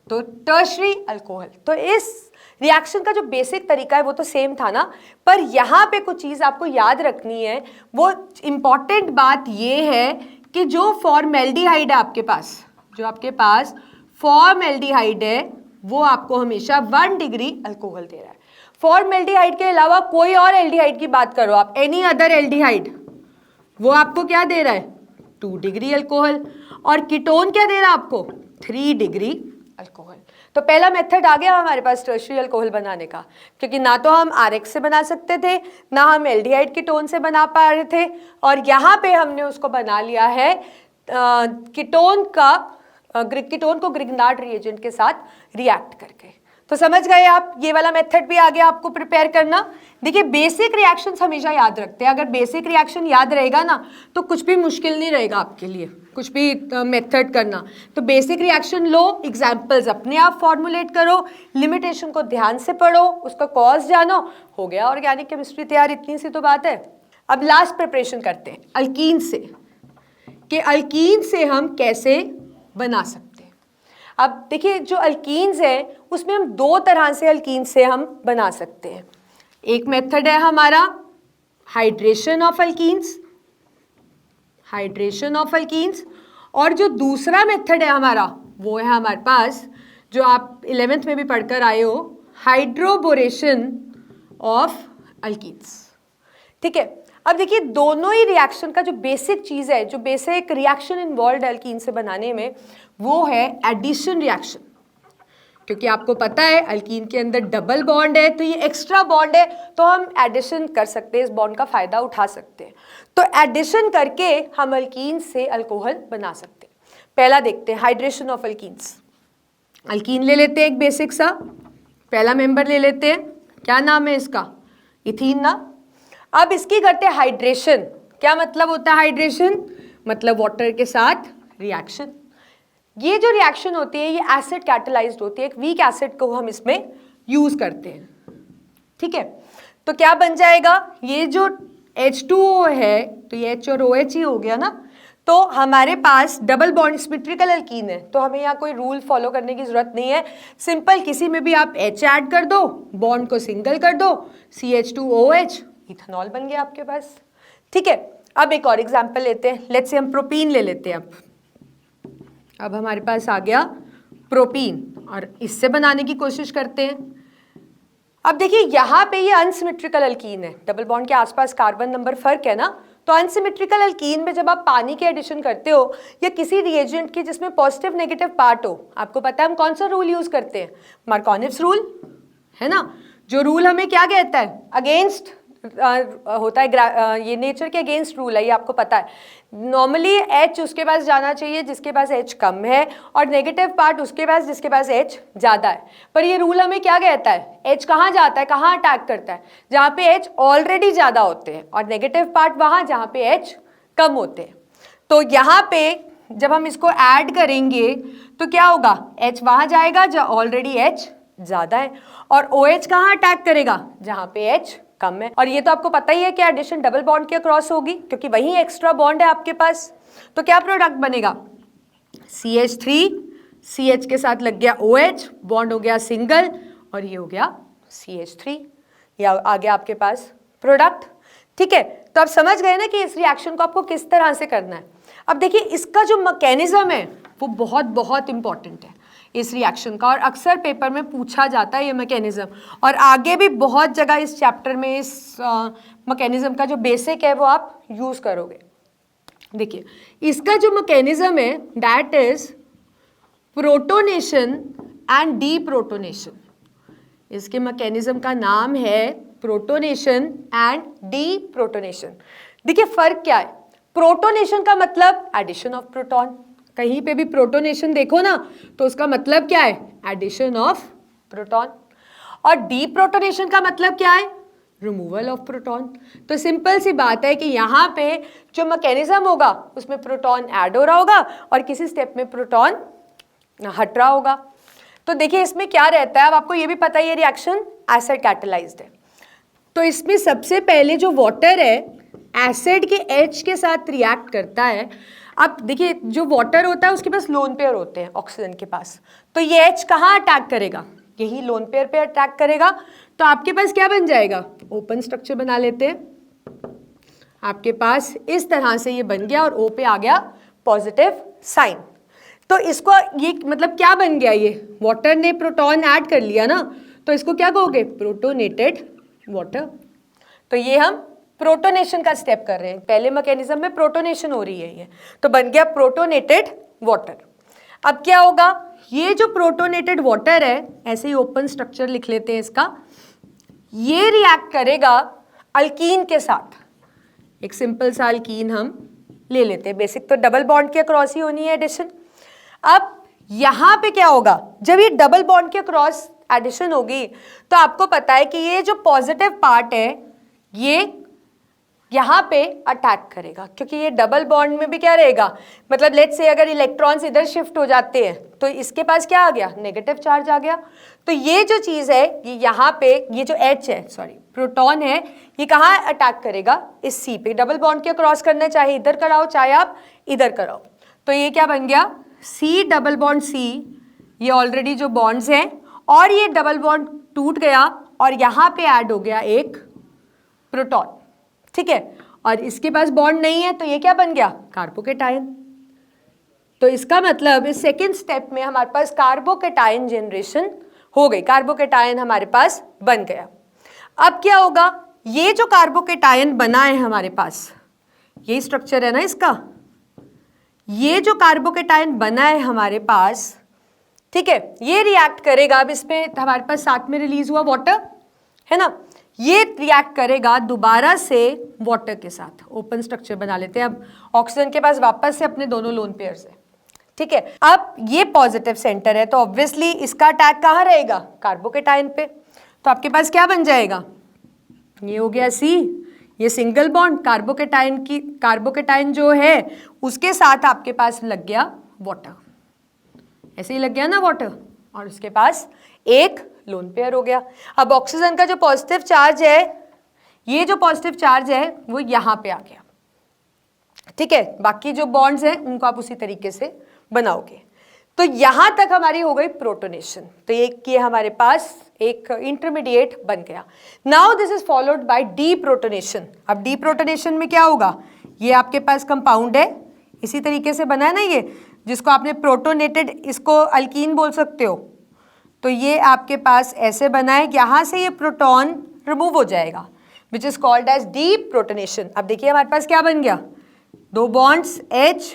तो टर्शरी अल्कोहल। तो इस रिएक्शन का जो बेसिक तरीका है वो तो सेम था ना, पर यहाँ पे कुछ चीज़ आपको याद रखनी है। वो इम्पॉर्टेंट बात ये है कि जो फॉर्मेल्डिहाइड है आपके पास, जो आपके पास फॉर्मेल्डिहाइड है वो आपको हमेशा 1 डिग्री अल्कोहल दे रहा है। फॉर्मल्डिहाइड के अलावा कोई और एल्डिहाइड की बात करो आप, एनी अदर एल्डिहाइड, वो आपको क्या दे रहा है 2 डिग्री अल्कोहल, और कीटोन क्या दे रहा है आपको 3 डिग्री अल्कोहल। तो पहला मेथड आ गया हमारे पास टर्शियरी अल्कोहल बनाने का, क्योंकि ना तो हम RX से बना सकते थे, ना हम एल्डिहाइड कीटोन से बना पा रहे थे, और यहाँ पे हमने उसको बना लिया है कीटोन को ग्रिग्नार्ड रिएजेंट के साथ रिएक्ट करके। तो समझ गए आप, ये वाला मेथड भी आ गया आपको प्रिपेयर करना। देखिए बेसिक रिएक्शंस हमेशा याद रखते हैं, अगर बेसिक रिएक्शन याद रहेगा ना तो कुछ भी मुश्किल नहीं रहेगा आपके लिए, कुछ भी मेथड करना। तो बेसिक रिएक्शन लो, एग्जाम्पल्स अपने आप फॉर्मुलेट करो, लिमिटेशन को ध्यान से पढ़ो, उसका कॉज जानो, हो गया ऑर्गेनिक केमिस्ट्री तैयार, इतनी सी तो बात है। अब लास्ट प्रिपरेशन करते हैं अल्कीन से, कि अल्कीन से हम कैसे बना सकते हैं। अब देखिए जो अल्कीन्स है उसमें हम 2 तरह से अल्कीन से हम बना सकते हैं। एक मेथड है हमारा हाइड्रेशन ऑफ अल्कीन्स, और जो दूसरा मेथड है हमारा वो है हमारे पास, जो आप 11th में भी पढ़कर आए हो, हाइड्रोबोरेशन ऑफ अल्कीन्स। ठीक है, अब देखिए दोनों ही रिएक्शन का जो बेसिक चीज़ है, जो बेसिक रिएक्शन इन्वॉल्व अल्कीन से बनाने में, वो है एडिशन रिएक्शन। क्योंकि आपको पता है अल्कीन के अंदर डबल बॉन्ड है, तो ये एक्स्ट्रा बॉन्ड है, तो हम एडिशन कर सकते हैं, इस बॉन्ड का फायदा उठा सकते हैं। तो एडिशन करके हम अल्कीन से अल्कोहल बना सकते हैं। पहला देखते हैं हाइड्रेशन ऑफ अल्कीन्स। अल्कीन ले लेते हैं एक बेसिक सा, पहला मेंबर ले लेते हैं, क्या नाम है इसका, इथीन ना। अब इसकी करते हैं हाइड्रेशन। क्या मतलब होता है हाइड्रेशन, मतलब वाटर के साथ रिएक्शन। ये जो रिएक्शन होती है ये एसिड कैटलाइज्ड होती है, एक वीक एसिड को हम इसमें यूज करते हैं। ठीक है, तो क्या बन जाएगा, ये जो H2O है तो ये H और OH ही हो गया ना। तो हमारे पास डबल बॉन्ड सिमेट्रिकल अल्कीन है, तो हमें यहाँ कोई रूल फॉलो करने की जरूरत नहीं है। सिंपल किसी में भी आप H ऐड कर दो, बॉन्ड को सिंगल कर दो, CH2OH, इथेनॉल बन गया आपके पास। ठीक है, अब एक और एग्जांपल लेते हैं, लेट्स से हम प्रोपीन ले लेते हैं। अब हमारे पास आ गया प्रोपीन, और इससे बनाने की कोशिश करते हैं। अब देखिए यहाँ पे ये अनसिमेट्रिकल अल्कीन है, डबल बॉन्ड के आसपास कार्बन नंबर फर्क है ना। तो अनसिमेट्रिकल अल्कीन में जब आप पानी के एडिशन करते हो या किसी रिएजेंट की जिसमें पॉजिटिव नेगेटिव पार्ट हो, आपको पता है हम कौन सा रूल यूज करते हैं, मार्कोनिव्स रूल है ना। जो रूल हमें क्या कहता है, अगेंस्ट होता है, ये नेचर के अगेंस्ट रूल है, ये आपको पता है। नॉर्मली H उसके पास जाना चाहिए जिसके पास H कम है, और नेगेटिव पार्ट उसके पास जिसके पास H ज़्यादा है। पर ये रूल हमें क्या कहता है, H कहाँ जाता है, कहाँ अटैक करता है, जहाँ पे H ऑलरेडी ज़्यादा होते हैं, और नेगेटिव पार्ट वहाँ जहाँ पे H कम होते हैं। तो यहाँ पे जब हम इसको ऐड करेंगे तो क्या होगा, H वहाँ जाएगा जहाँ ऑलरेडी H ज़्यादा है, और OH कहाँ अटैक करेगा, जहाँ पे H कम है। और ये तो आपको पता ही है कि एडिशन डबल बॉन्ड के अक्रॉस होगी, क्योंकि वही एक्स्ट्रा बॉन्ड है आपके पास। तो क्या प्रोडक्ट बनेगा, CH3, CH के साथ लग गया OH, बॉन्ड हो गया सिंगल, और ये हो गया CH3, ये आ गया आपके पास प्रोडक्ट। ठीक है, तो आप समझ गए ना कि इस रिएक्शन को आपको किस तरह से करना है। अब देखिए इसका जो मैकेनिज्म है वो बहुत बहुत इंपॉर्टेंट है इस रिएक्शन का, और अक्सर पेपर में पूछा जाता है ये मैकेनिज्म, और आगे भी बहुत जगह इस चैप्टर में इस मैकेनिज्म का जो बेसिक है वो आप यूज करोगे। देखिए इसका जो मैकेनिज्म है that is protonation and deprotonation. इसके मैकेनिज्म का नाम है प्रोटोनेशन एंड डीप्रोटोनेशन। देखिए फर्क क्या है, प्रोटोनेशन का मतलब एडिशन ऑफ प्रोटॉन, कहीं पे भी प्रोटोनेशन देखो ना तो उसका मतलब क्या है, एडिशन ऑफ प्रोटॉन। और डीप्रोटोनेशन का मतलब क्या है, रिमूवल ऑफ प्रोटॉन। तो सिंपल सी बात है कि यहाँ पे जो मैकेनिज्म होगा उसमें प्रोटॉन ऐड हो रहा होगा और किसी स्टेप में प्रोटॉन हट रहा होगा। तो देखिए इसमें क्या रहता है, अब आपको ये भी पता है ये रिएक्शन एसिड कैटलाइज्ड है। तो इसमें सबसे पहले जो वाटर है एसिड के H के साथ रिएक्ट करता है। अब देखिए जो वाटर होता है उसके पास लोन पेयर होते हैं ऑक्सीजन के पास, तो ये H कहाँ अटैक करेगा, यही लोन पेयर पे अटैक करेगा। तो आपके पास क्या बन जाएगा, ओपन स्ट्रक्चर बना लेते हैं। आपके पास इस तरह से ये बन गया और O पे आ गया पॉजिटिव साइन। तो इसको ये मतलब क्या बन गया, ये वाटर ने प्रोटॉन ऐड कर लिया ना, तो इसको क्या कहोगे? Protonated water. तो ये हम प्रोटोनेशन का स्टेप कर रहे हैं, पहले मैकेनिज्म में प्रोटोनेशन हो रही है ये, तो बन गया प्रोटोनेटेड वाटर। अब क्या होगा? ये जो प्रोटोनेटेड वाटर है, ऐसे ही ओपन स्ट्रक्चर लिख लेते हैं इसका, ये रिएक्ट करेगा अल्कीन के साथ। एक सिंपल सा अल्कीन हम ले लेते हैं, बेसिक तो डबल बॉन्ड के अक्रॉस ही होनी है एडिशन। अब यहां पे क्या होगा? जब ये डबल बॉन्ड के अक्रॉस एडिशन होगी तो आपको पता है कि ये जो पॉजिटिव पार्ट है ये यहाँ पे अटैक करेगा, क्योंकि ये डबल बॉन्ड में भी क्या रहेगा, मतलब लेट्स से अगर इलेक्ट्रॉन्स इधर शिफ्ट हो जाते हैं तो इसके पास क्या आ गया? नेगेटिव चार्ज आ गया। तो ये जो चीज़ है ये यहाँ पे, ये जो H है, सॉरी प्रोटॉन है, ये कहाँ अटैक करेगा? इस C पे। डबल बॉन्ड के क्रॉस करना, चाहे इधर कराओ चाहे आप इधर कराओ। तो ये क्या बन गया? C डबल बॉन्ड C, ये ऑलरेडी जो बॉन्ड्स हैं, और ये डबल बॉन्ड टूट गया और यहाँ पे ऐड हो गया एक प्रोटॉन, ठीक है, और इसके पास बॉन्ड नहीं है तो ये क्या बन गया? कार्बोकेटायन। तो इसका मतलब इस सेकेंड स्टेप में हमारे पास कार्बोकेटायन जनरेशन हो गई, कार्बोकेटायन हमारे पास बन गया। अब क्या होगा? ये जो कार्बोकेटायन बना है हमारे पास, ये स्ट्रक्चर है ना इसका, ये जो कार्बोकेटायन बना है हमारे पास, ठीक है, ये रिएक्ट करेगा। अब इसमें हमारे पास साथ में रिलीज हुआ वाटर है ना, ये रिएक्ट करेगा दोबारा से वाटर के साथ। ओपन स्ट्रक्चर बना लेते हैं अब ऑक्सीजन के पास वापस से अपने दोनों लोन पेयर से, ठीक है। अब ये पॉजिटिव सेंटर है तो ऑब्वियसली इसका अटैक कहाँ रहेगा? कार्बोकेटायन पे। तो आपके पास क्या बन जाएगा? ये हो गया C, ये सिंगल बॉन्ड कार्बोकेटायन जो है उसके साथ आपके पास लग गया वाटर, ऐसे ही लग गया ना वाटर, और उसके पास एक लोन पेयर हो गया। अब ऑक्सीजन का जो पॉजिटिव चार्ज है, ये जो पॉजिटिव चार्ज है वो यहाँ पे आ गया, ठीक है। बाकी जो बॉन्ड्स हैं उनको आप उसी तरीके से बनाओगे। तो यहाँ तक हमारी हो गई प्रोटोनेशन। तो ये हमारे पास एक इंटरमीडिएट बन गया। Now this is followed by deprotonation. अब डीप्रोटोनेशन में क्या होगा? ये आपके पास कंपाउंड है, इसी तरीके से बना है ना ये, जिसको आपने प्रोटोनेटेड, इसको अल्कीन बोल सकते हो। तो ये आपके पास ऐसे बना है, यहाँ से ये प्रोटॉन रिमूव हो जाएगा, which is called as deprotonation. अब देखिए हमारे पास क्या बन गया? दो बॉन्ड्स H,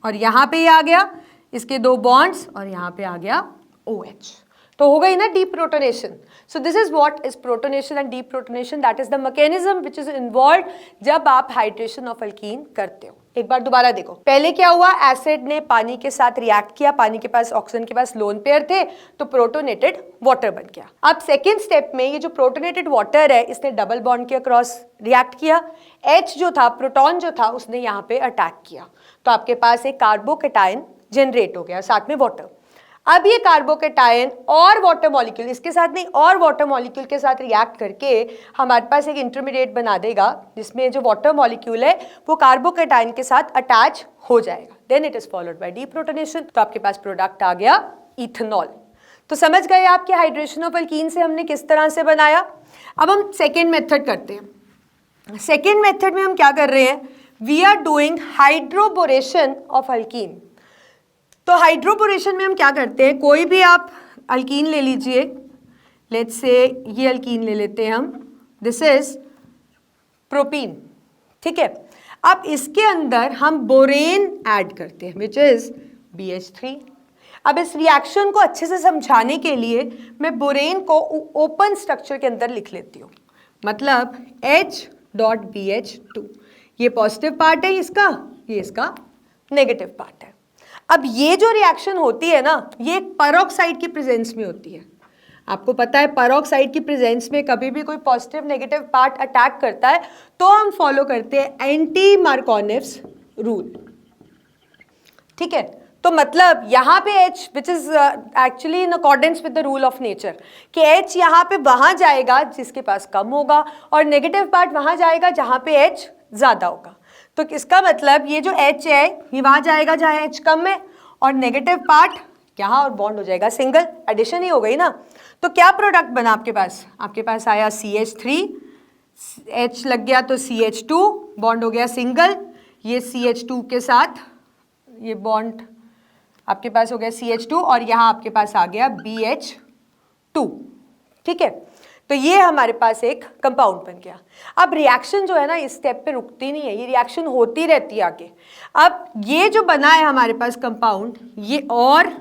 और यहाँ पे ये आ गया इसके दो बॉन्ड्स, और यहाँ पे आ गया OH। तो हो गई ना deep protonation. So this is what is protonation and deep protonation, that is the mechanism which is involve जब आप हाइड्रेशन ऑफ अल्कीन करते हो। एक बार दोबारा देखो, पहले क्या हुआ? एसिड ने पानी के साथ रिएक्ट किया, पानी के पास ऑक्सीजन के पास लोन पेयर थे तो प्रोटोनेटेड वाटर बन गया। अब सेकेंड स्टेप में ये जो प्रोटोनेटेड वाटर है इसने डबल बॉन्ड के अक्रॉस रिएक्ट किया, H जो था, प्रोटॉन जो था, उसने यहाँ पे अटैक किया, तो आपके पास एक कार्बोकेटायन जनरेट हो गया साथ में वाटर। अब ये कार्बोकेटायन और वाटर मॉलिक्यूल, इसके साथ नहीं और वाटर मॉलिक्यूल के साथ रिएक्ट करके हमारे पास एक इंटरमीडिएट बना देगा, जिसमें जो वाटर मॉलिक्यूल है वो कार्बोकेटायन के साथ अटैच हो जाएगा। Then it is followed by deprotonation. तो आपके पास प्रोडक्ट आ गया इथेनॉल। तो समझ गए आप कि हाइड्रेशन ऑफ अल्कीन से हमने किस तरह से बनाया। अब हम सेकेंड मेथड करते हैं। सेकेंड मेथड में हम क्या कर रहे हैं? We are doing hydroboration of alkene. तो हाइड्रोबोरेशन में हम क्या करते हैं? कोई भी आप अल्कीन ले लीजिए, लेट्स से ये अल्कीन ले लेते हैं हम, दिस इज प्रोपीन, ठीक है। अब इसके अंदर हम बोरेन ऐड करते हैं विच इज BH3। अब इस रिएक्शन को अच्छे से समझाने के लिए मैं बोरेन को ओपन स्ट्रक्चर के अंदर लिख लेती हूँ, मतलब H.BH2, ये पॉजिटिव पार्ट है इसका, ये इसका नेगेटिव पार्ट है। अब ये जो रिएक्शन होती है ना, ये पेरोक्साइड की प्रेजेंस में होती है। आपको पता है पेरोक्साइड की प्रेजेंस में कभी भी कोई पॉजिटिव नेगेटिव पार्ट अटैक करता है तो हम फॉलो करते हैं एंटी मार्कोनिव्स रूल, ठीक है। तो मतलब यहाँ पे H which is actually in accordance with the rule of nature कि H यहाँ पे वहाँ जाएगा जिसके पास कम होगा और नेगेटिव पार्ट वहाँ जाएगा जहाँ पे H ज़्यादा होगा। तो इसका मतलब ये जो H है ये वहाँ जाएगा जहाँ H कम है, और नेगेटिव पार्ट यहाँ और बॉन्ड हो जाएगा सिंगल, एडिशन ही हो गई ना। तो क्या प्रोडक्ट बना आपके पास? आपके पास आया CH3, H लग गया तो CH2, बॉन्ड हो गया सिंगल, ये CH2 के साथ ये बॉन्ड आपके पास हो गया CH2, और यहाँ आपके पास आ गया BH2, ठीक है, तो ये हमारे पास एक कंपाउंड बन गया। अब रिएक्शन जो है ना इस स्टेप पे रुकती नहीं है, ये रिएक्शन होती रहती है आगे। अब ये जो बना है हमारे पास कंपाउंड, ये और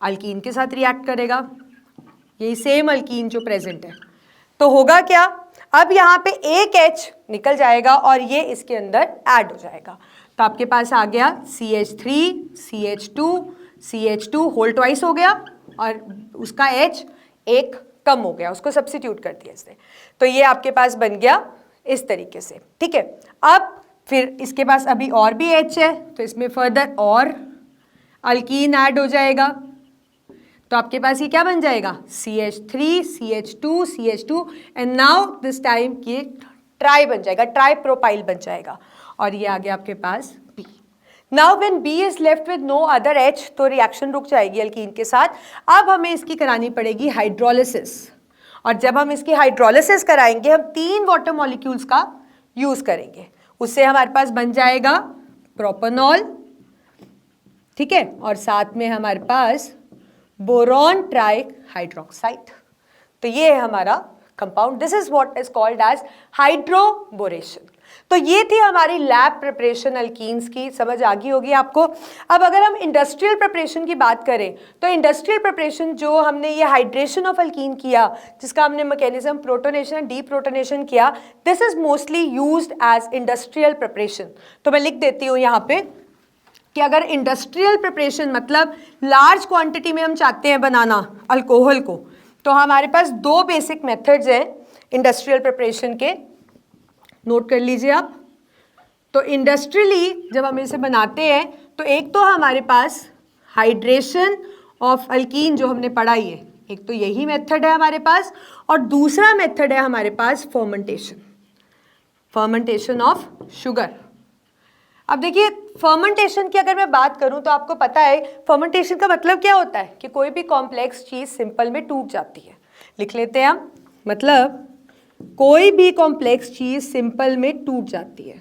अल्कीन के साथ रिएक्ट करेगा, यही सेम अल्कीन जो प्रेजेंट है। तो होगा क्या, अब यहाँ पे एक H निकल जाएगा और ये इसके अंदर ऐड हो जाएगा। तो आपके पास आ गया CH3 CH2 CH2 whole twice हो गया और उसका H एक कम हो गया, उसको सब्स्टिट्यूट कर दिया इसने। तो ये आपके पास बन गया इस तरीके से, ठीक है। अब फिर इसके पास अभी और भी H है, तो इसमें फर्दर और अल्कीन ऐड हो जाएगा। तो आपके पास ये क्या बन जाएगा, CH3 CH2 CH2 and now this time ये ट्राई बन जाएगा, ट्राई प्रोपाइल बन जाएगा और ये आ गया आपके पास B। Now when B is left with no other H, तो रिएक्शन रुक जाएगी अल्कीन के साथ। अब हमें इसकी करानी पड़ेगी हाइड्रोलिसिस, और जब हम इसकी हाइड्रोलिसिस कराएंगे हम 3 वाटर मॉलिक्यूल्स का यूज करेंगे। उससे हमारे पास बन जाएगा प्रोपेनॉल, ठीक है, और साथ में हमारे पास बोरॉन ट्राई हाइड्रोक्साइड। तो ये है हमारा compound, this is what is called as hydroboration. तो ये थी हमारी लैब प्रिपरेशन अल्कीन्स की, समझ आ गई होगी आपको। अब अगर हम इंडस्ट्रियल प्रिपरेशन की बात करें, तो इंडस्ट्रियल प्रिपरेशन जो हमने ये हाइड्रेशन ऑफ अल्कीन किया, जिसका हमने मैकेनिज्म प्रोटोनेशन एंड डीप्रोटोनेशन किया, this is mostly used as industrial preparation. तो मैं लिख देती हूँ यहाँ पे कि अगर इंडस्ट्रियल प्रिपरेशन मतलब लार्ज क्वांटिटी में हम चाहते हैं बनाना अल्कोहल को, तो हमारे पास 2 बेसिक मेथड्स हैं इंडस्ट्रियल प्रिपरेशन के, नोट कर लीजिए आप। तो इंडस्ट्रियली जब हम इसे बनाते हैं तो एक तो हमारे पास हाइड्रेशन ऑफ अल्कीन जो हमने पढ़ा ही है, एक तो यही मेथड है हमारे पास, और दूसरा मेथड है हमारे पास फर्मेंटेशन, फर्मेंटेशन ऑफ शुगर। अब देखिए फर्मेंटेशन की अगर मैं बात करूं तो आपको पता है फर्मेंटेशन का मतलब क्या होता है कि कोई भी कॉम्प्लेक्स चीज सिंपल में टूट जाती है। लिख लेते हैं हम, मतलब कोई भी कॉम्प्लेक्स चीज सिंपल में टूट जाती है।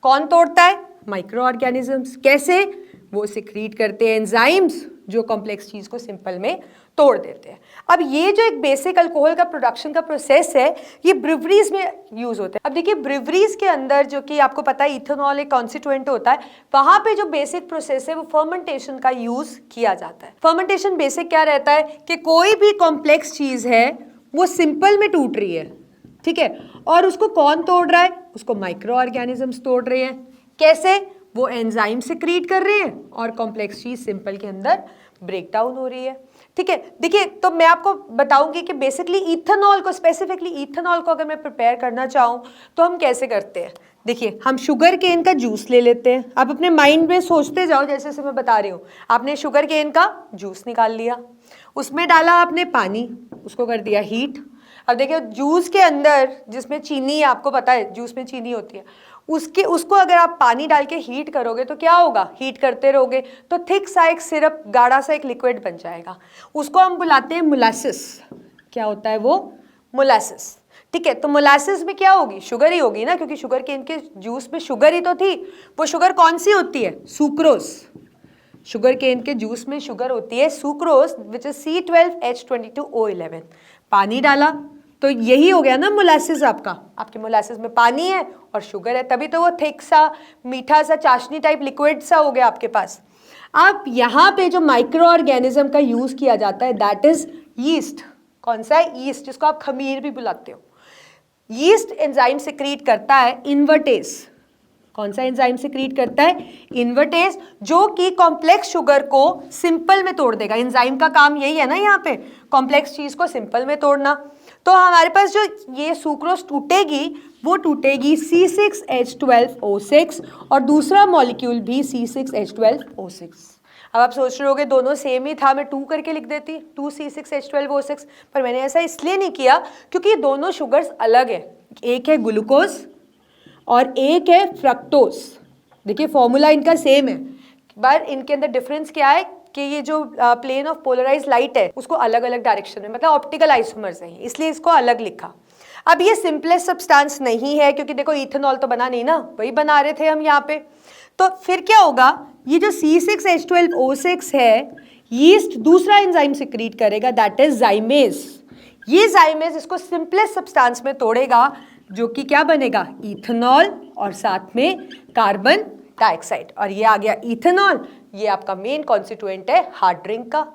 कौन तोड़ता है, माइक्रो ऑर्गेनिजम्स। कैसे, वो सिक्रीट करते हैं एंजाइम्स जो कॉम्प्लेक्स चीज को सिंपल में तोड़ देते हैं। अब ये जो एक बेसिक अल्कोहल का प्रोडक्शन का प्रोसेस है, ये ब्रिवरीज में यूज होता है। अब देखिए ब्रिवरीज के अंदर जो कि आपको पता है इथेनॉल एक कॉन्स्टिट्यूएंट होता है, वहां पे जो बेसिक प्रोसेस है वो फर्मेंटेशन का यूज किया जाता है। फर्मेंटेशन बेसिक क्या रहता है कि कोई भी कॉम्प्लेक्स चीज है वो सिंपल में टूट रही है, ठीक है, और उसको कौन तोड़ रहा है, उसको माइक्रो ऑर्गेनिजम्स तोड़ रहे हैं। कैसे, वो एंजाइम सिक्रीट कर रहे हैं और कॉम्प्लेक्स चीज सिंपल के अंदर ब्रेक डाउन हो रही है, ठीक है। देखिए तो मैं आपको बताऊंगी कि बेसिकली इथेनॉल को, स्पेसिफिकली इथेनॉल को अगर मैं प्रिपेयर करना चाहूँ तो हम कैसे करते हैं। देखिए हम शुगर केन का जूस ले लेते हैं, आप अपने माइंड में सोचते जाओ जैसे जैसे मैं बता रही हूँ। आपने शुगर केन का जूस निकाल लिया, उसमें डाला आपने पानी, उसको कर दिया हीट। अब देखिए जूस के अंदर जिसमें चीनी है, आपको पता है जूस में चीनी होती है, उसको अगर आप पानी डाल के हीट करोगे तो क्या होगा, हीट करते रहोगे तो थिक सा एक सिरप, गाढ़ा सा एक लिक्विड बन जाएगा। उसको हम बुलाते हैं मोलासिस। क्या होता है वो, मोलासिस, ठीक है। तो मोलासिस में क्या होगी, शुगर ही होगी ना, क्योंकि शुगर केन के जूस में शुगर ही तो थी। वो शुगर कौन सी होती है, सुक्रोज। शुगर केन के जूस में शुगर होती है सुक्रोज, विच इज C12H22O11। पानी डाला तो यही हो गया ना मोलासिस आपका। आपके मोलासिस में पानी है और शुगर है, तभी तो वो थिक सा मीठा सा चाशनी टाइप लिक्विड सा हो गया आपके पास। अब यहाँ पे जो माइक्रो ऑर्गेनिज्म का यूज किया जाता है दैट इज यीस्ट। कौन सा है, यीस्ट, जिसको आप खमीर भी बुलाते हो। यीस्ट एंजाइम सिक्रीट करता है इन्वर्टेज। कौन सा एंजाइम सिक्रीट करता है, इन्वर्टेज, जो कि कॉम्प्लेक्स शुगर को सिंपल में तोड़ देगा। एंजाइम का काम यही है ना यहाँ पे, कॉम्प्लेक्स चीज को सिंपल में तोड़ना। तो हमारे पास जो ये सुक्रोज टूटेगी वो टूटेगी C6H12O6 और दूसरा मॉलिक्यूल भी C6H12O6। अब आप सोच रहे होगे दोनों सेम ही था, मैं 2 करके लिख देती, 2C6H12O6, पर मैंने ऐसा इसलिए नहीं किया क्योंकि ये दोनों शुगर्स अलग है। एक है ग्लूकोज और एक है फ्रक्टोज। देखिए फॉर्मूला इनका सेम है, पर इनके अंदर डिफरेंस क्या है कि ये जो प्लेन ऑफ पोलराइज लाइट है उसको अलग अलग डायरेक्शन में, मतलब ऑप्टिकल आइसोमर्स हैं, इसलिए इसको अलग लिखा। अब ये सिंपलेस्ट सब्सटेंस नहीं है क्योंकि देखो इथेनॉल तो बना नहीं ना, वही बना रहे थे हम यहाँ पे। तो फिर क्या होगा, ये जो C6H12O6 है, यीस्ट दूसरा एंजाइम सिक्रीट करेगा दैट इज जाइमेज। ये जाइमेज इसको सिंपलेस्ट सब्सटेंस में तोड़ेगा, जो कि क्या बनेगा, इथेनॉल और साथ में कार्बन डाइऑक्साइड, और ये आ गया इथेनॉल। ये आपका मेन कॉन्स्टिट्यूएंट है हार्ड ड्रिंक का,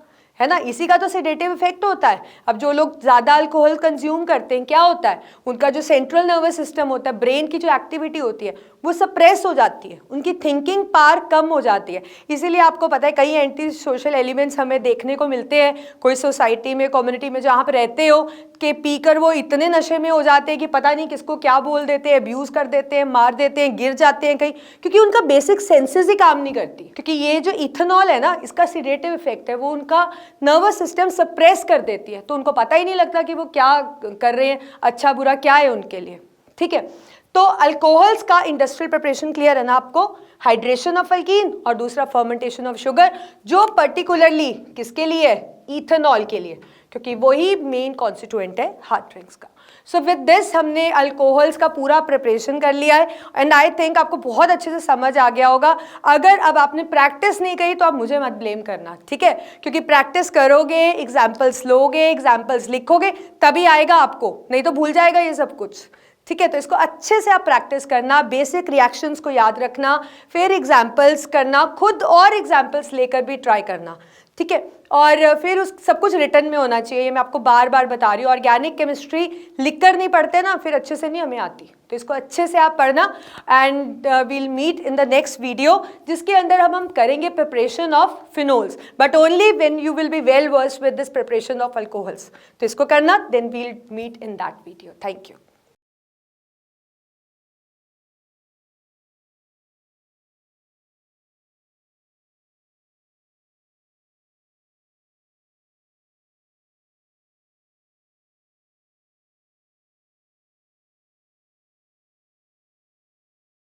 है ना। इसी का तो सेडेटिव इफेक्ट होता है। अब जो लोग ज़्यादा अल्कोहल कंज्यूम करते हैं, क्या होता है, उनका जो सेंट्रल नर्वस सिस्टम होता है, ब्रेन की जो एक्टिविटी होती है वो सप्रेस हो जाती है, उनकी थिंकिंग पावर कम हो जाती है। इसीलिए आपको पता है कई एंटी सोशल एलिमेंट्स हमें देखने को मिलते हैं, कोई सोसाइटी में, कम्युनिटी में जहाँ पर रहते हो, कि पीकर वो इतने नशे में हो जाते हैं कि पता नहीं किसको क्या बोल देते हैं, अब्यूज़ कर देते हैं, मार देते हैं, गिर जाते हैं कहीं, क्योंकि उनका बेसिक सेंसेस ही काम नहीं करती। क्योंकि ये जो इथेनॉल है ना, इसका सीडेटिव इफेक्ट है, वो उनका नर्वस सिस्टम सप्रेस कर देती है, तो उनको पता ही नहीं लगता कि वो क्या कर रहे हैं, अच्छा बुरा क्या है उनके लिए। ठीक है, तो अल्कोहल्स का इंडस्ट्रियल प्रिपरेशन क्लियर है ना आपको, हाइड्रेशन ऑफ अल्कीन और दूसरा फर्मेंटेशन ऑफ शुगर, जो पर्टिकुलरली किसके लिए है, इथेनॉल के लिए, क्योंकि वही मेन कॉन्स्टिट्यूएंट है हार्ड ड्रिंक्स का। सो विद दिस हमने अल्कोहल्स का पूरा प्रिपरेशन कर लिया है, एंड आई थिंक आपको बहुत अच्छे से समझ आ गया होगा। अगर अब आपने प्रैक्टिस नहीं करी तो आप मुझे मत ब्लेम करना, ठीक है, क्योंकि प्रैक्टिस करोगे, एग्जाम्पल्स लोगे, एग्जाम्पल्स लिखोगे, तभी आएगा आपको, नहीं तो भूल जाएगा ये सब कुछ। ठीक है, तो इसको अच्छे से आप प्रैक्टिस करना, बेसिक रिएक्शंस को याद रखना, फिर एग्जाम्पल्स करना, खुद और एग्जाम्पल्स लेकर भी ट्राई करना। ठीक है, और फिर उस सब कुछ रिटर्न में होना चाहिए, ये मैं आपको बार बार बता रही हूँ। ऑर्गेनिक केमिस्ट्री लिख कर नहीं पढ़ते ना, फिर अच्छे से नहीं हमें आती, तो इसको अच्छे से आप पढ़ना। And we'll meet in the next video, जिसके अंदर हम करेंगे preparation of phenols, but only when you will be well versed with this preparation of alcohols. तो इसको करना, then we'll meet in that video. Thank you.